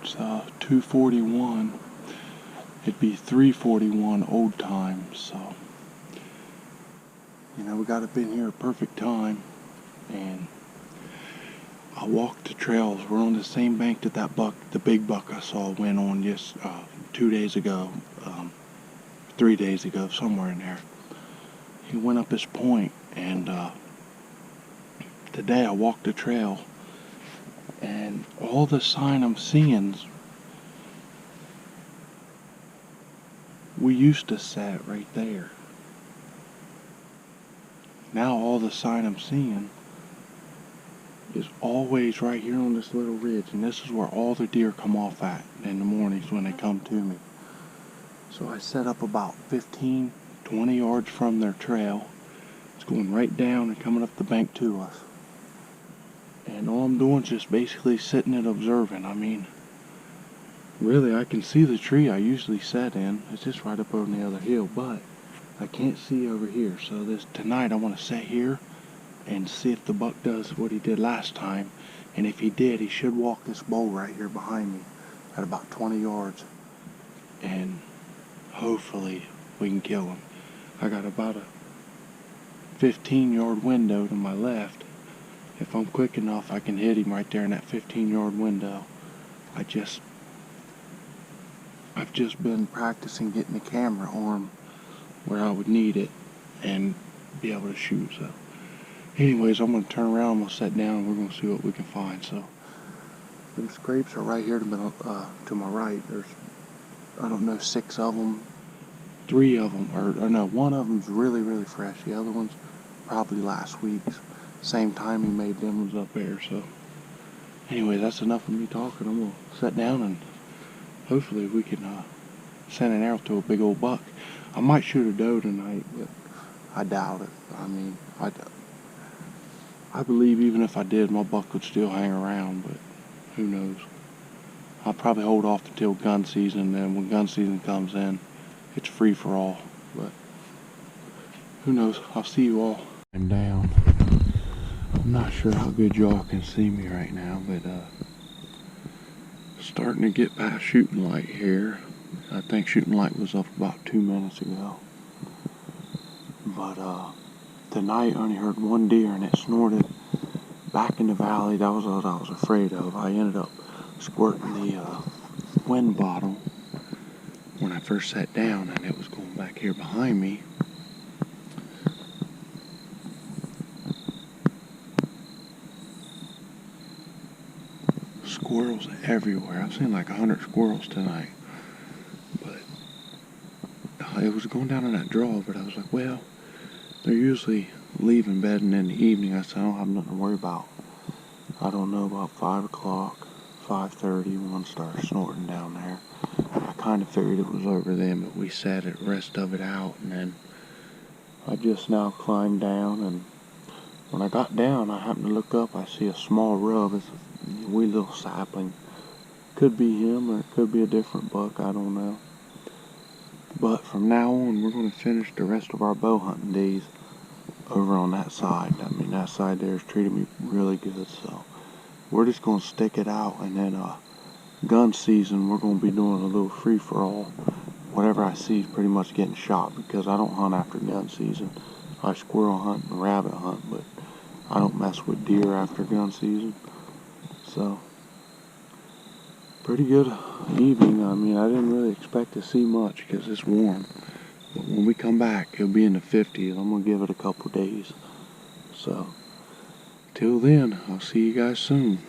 It's 2:41. It'd be 3:41 old time, so we got up in here at perfect time, and I walked the trails. We're on the same bank that buck, the big buck I saw, went on just 2 days ago, 3 days ago, somewhere in there. He went up this point, and today I walked the trail, and all the sign I'm seeing, we used to set right there. Now all the sign I'm seeing is always right here on this little ridge, and this is where all the deer come off at in the mornings when they come to me. So I set up about 15, 20 yards from their trail. It's going right down and coming up the bank to us. And all I'm doing is just basically sitting and observing. I mean, really, I can see the tree I usually set in. It's just right up on the other hill, but I can't see over here. So tonight I want to sit here and see if the buck does what he did last time. And if he did, he should walk this bowl right here behind me at about 20 yards. And hopefully we can kill him. I got about a 15-yard window to my left. If I'm quick enough, I can hit him right there in that 15-yard window. I've just been practicing getting the camera on where I would need it and be able to shoot. So anyways, I'm going to turn around, I'm going to sit down, and we're going to see what we can find. So them scrapes are right here to my right. There's, I don't know, 6 of them. 3 of them, or no, one of them's really, really fresh. The other one's probably last week's. Same time he made them was up there. So anyway, that's enough of me talking. I'm going to sit down, and hopefully we can send an arrow to a big old buck. I might shoot a doe tonight, but I doubt it. I mean, I believe even if I did, my buck would still hang around, but who knows. I'll probably hold off until gun season, and when gun season comes in, it's free for all. But who knows. I'll see you all. I'm down. I'm not sure how good y'all can see me right now, but starting to get past shooting light here. I think shooting light was up about 2 minutes ago. But tonight I only heard one deer, and it snorted back in the valley. That was what I was afraid of. I ended up squirting the wind bottle when I first sat down, and it was going back here behind me. Squirrels everywhere. I've seen like 100 squirrels tonight. But it was going down in that draw, but I was like, well, they're usually leaving bed and in the evening. I said, I don't have nothing to worry about. I don't know, about 5 o'clock, 5:30, one started snorting down there. I kind of figured it was over then, but we sat the rest of it out, and then I just now climbed down, and when I got down, I happened to look up. I see a small rub. It's a wee little sapling. Could be him, or it could be a different buck. I don't know. But from now on, we're going to finish the rest of our bow hunting days over on that side. I mean, that side there is treating me really good, so we're just going to stick it out, and then gun season, we're going to be doing a little free-for-all. Whatever I see is pretty much getting shot, because I don't hunt after gun season. I squirrel hunt and rabbit hunt, but I don't mess with deer after gun season. So, pretty good evening. I mean, I didn't really expect to see much because it's warm. But when we come back, it'll be in the 50s. I'm going to give it a couple days. So, till then, I'll see you guys soon.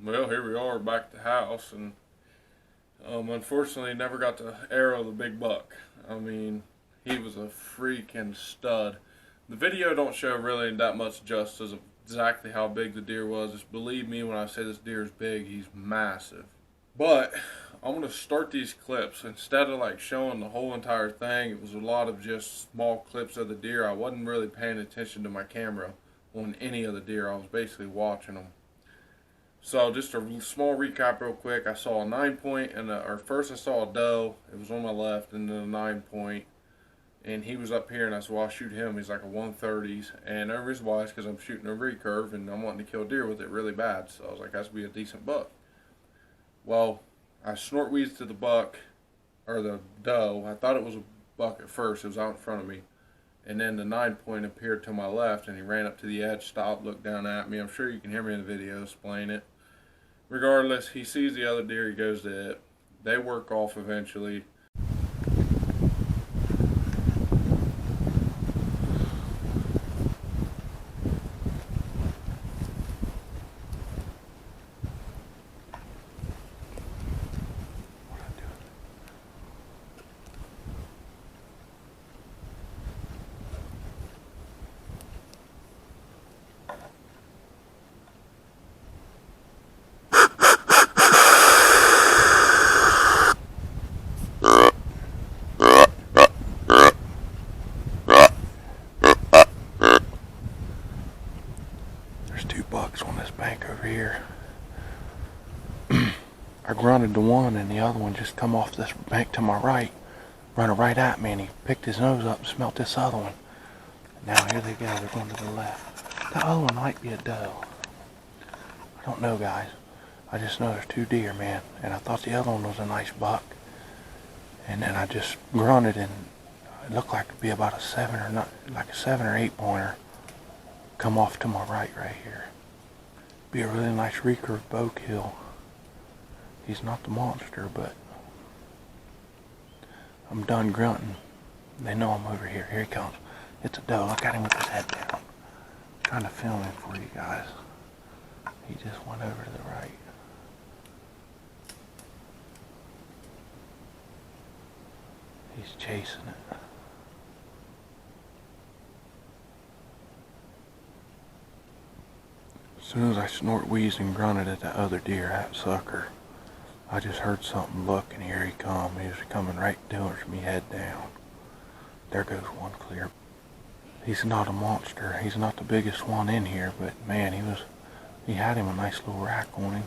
Well, here we are back at the house, and unfortunately never got to arrow the big buck. I mean, he was a freaking stud. The video don't show really that much justice of exactly how big the deer was. Just believe me when I say this deer is big, he's massive. But I'm going to start these clips. Instead of like showing the whole entire thing, it was a lot of just small clips of the deer. I wasn't really paying attention to my camera on any of the deer. I was basically watching them. So just a small recap real quick. I saw a 9-point, or first I saw a doe. It was on my left, and then a 9-point. And he was up here, and I said, well, I'll shoot him. He's like a 130s. And the reason why is because I'm shooting a recurve, and I'm wanting to kill deer with it really bad. So I was like, that's going to be a decent buck. Well, I snort wheezed to the buck, or the doe. I thought it was a buck at first. It was out in front of me. And then the 9-point appeared to my left, and he ran up to the edge, stopped, looked down at me. I'm sure you can hear me in the video explain it. Regardless, he sees the other deer, he goes to it. They work off eventually. There's 2 bucks on this bank over here. I grunted to one, and the other one just come off this bank to my right, running right at me, and he picked his nose up and smelt this other one. And now here they go, they're going to the left. The other one might be a doe. I don't know, guys. I just know there's 2 deer, man, and I thought the other one was a nice buck. And then I just grunted, and it looked like it'd be about a 7 or 8 pointer. Come off to my right here. Be a really nice recurve bow kill. He's not the monster, but I'm done grunting. They know I'm over here. Here he comes. It's a doe. Look at him with his head down. I'm trying to film him for you guys. He just went over to the right. He's chasing it. As soon as I snort, wheezed, and grunted at that other deer, that sucker, I just heard something look, and here he come. He was coming right towards me, head down. There goes one clear. He's not a monster. He's not the biggest one in here, but man, he had him a nice little rack on him.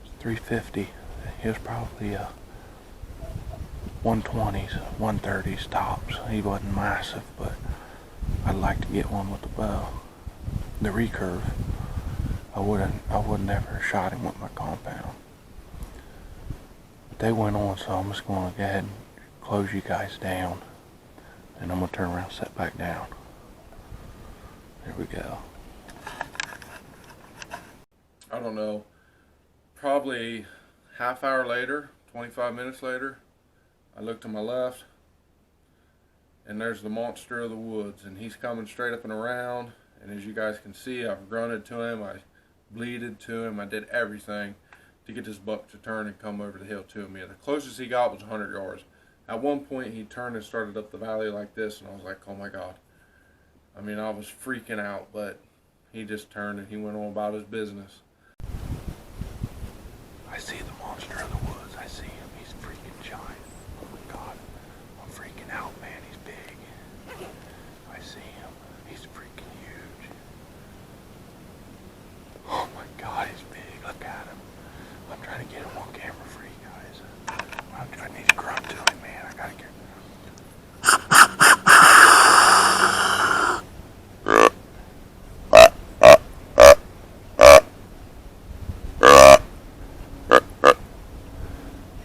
It's 350. He was probably a 120s, 130s tops. He wasn't massive, but I'd like to get one with the bow. The recurve, I would never shot him with my compound. But they went on, so I'm just going to go ahead and close you guys down, and I'm going to turn around and sit back down. There we go. I don't know, probably half hour later, 25 minutes later, I look to my left, and there's the monster of the woods, and he's coming straight up and around. And as you guys can see, I've grunted to him, I bleated to him, I did everything to get this buck to turn and come over the hill to me. The closest he got was 100 yards. At one point, he turned and started up the valley like this, and I was like, oh my God. I mean, I was freaking out, but he just turned and he went on about his business. I see the monster of the woods. I see him. He's freaking giant. Oh my God. I'm freaking out, man. He's big. I see him. He's freaking huge. Oh my God, he's big. Look at him. I'm trying to get him on camera for you guys. I need to grunt to him, man. I gotta get.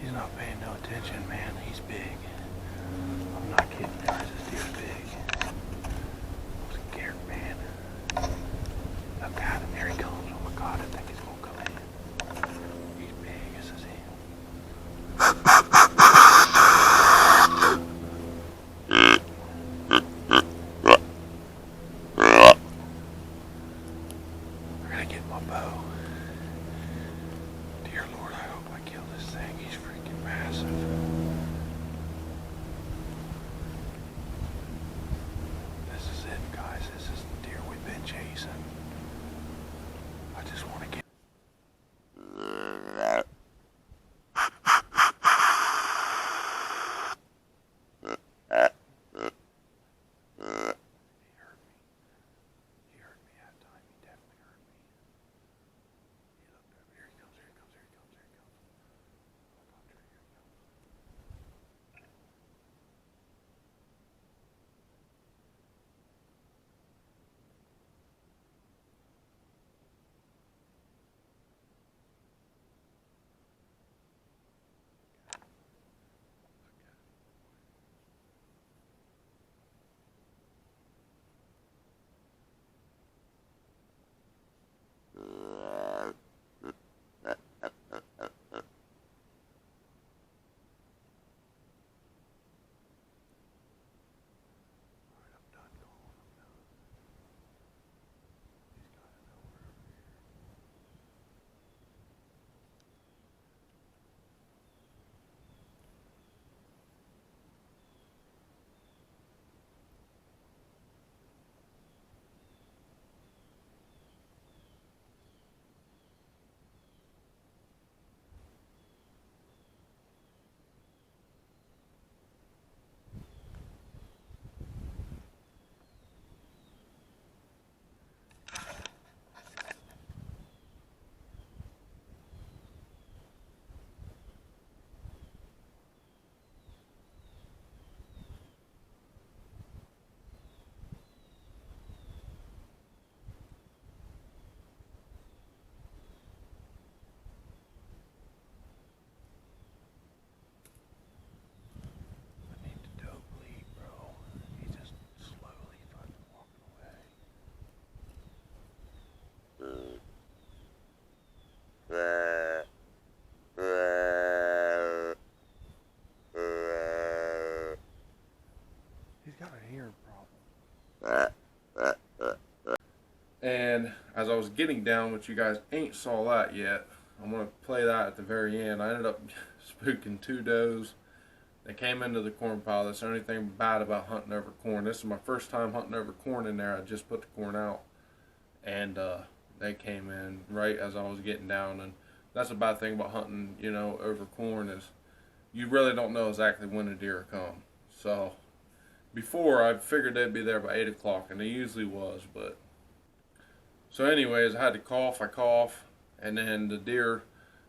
He's not paying no attention, man. He's big. I'm not kidding. gotta get my bow. Dear Lord, I hope I kill this thing. He's freaking massive. This is it, guys. This is the deer we've been chasing. I just want to get... He's got a hearing problem. And as I was getting down, which you guys ain't saw that yet, I'm going to play that at the very end. I ended up spooking 2 does. They came into the corn pile. That's the only thing bad about hunting over corn. This is my first time hunting over corn in there. I just put the corn out. And they came in right as I was getting down. And that's a bad thing about hunting, you know, over corn is you really don't know exactly when the deer come. So before, I figured they'd be there by 8 o'clock, and they usually was. But so anyways, I had to cough. I cough, and then the deer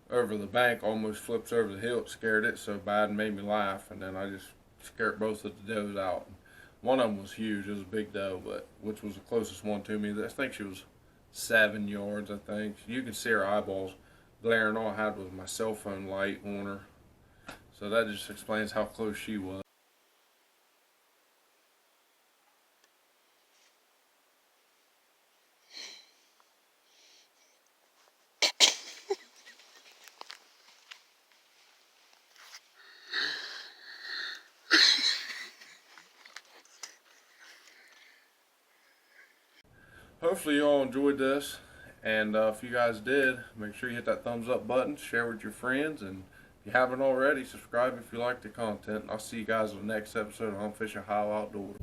over the bank almost flips over the hill. It scared it so bad and made me laugh, and then I just scared both of the does out. One of them was huge. It was a big doe, but which was the closest one to me. I think she was 7 yards, I think. You could see her eyeballs glaring. All I had was my cell phone light on her. So that just explains how close she was. Hopefully you all enjoyed this, and if you guys did, make sure you hit that thumbs up button, share with your friends, and if you haven't already, subscribe if you like the content. I'll see you guys in the next episode of Hunt Fishing High Outdoors.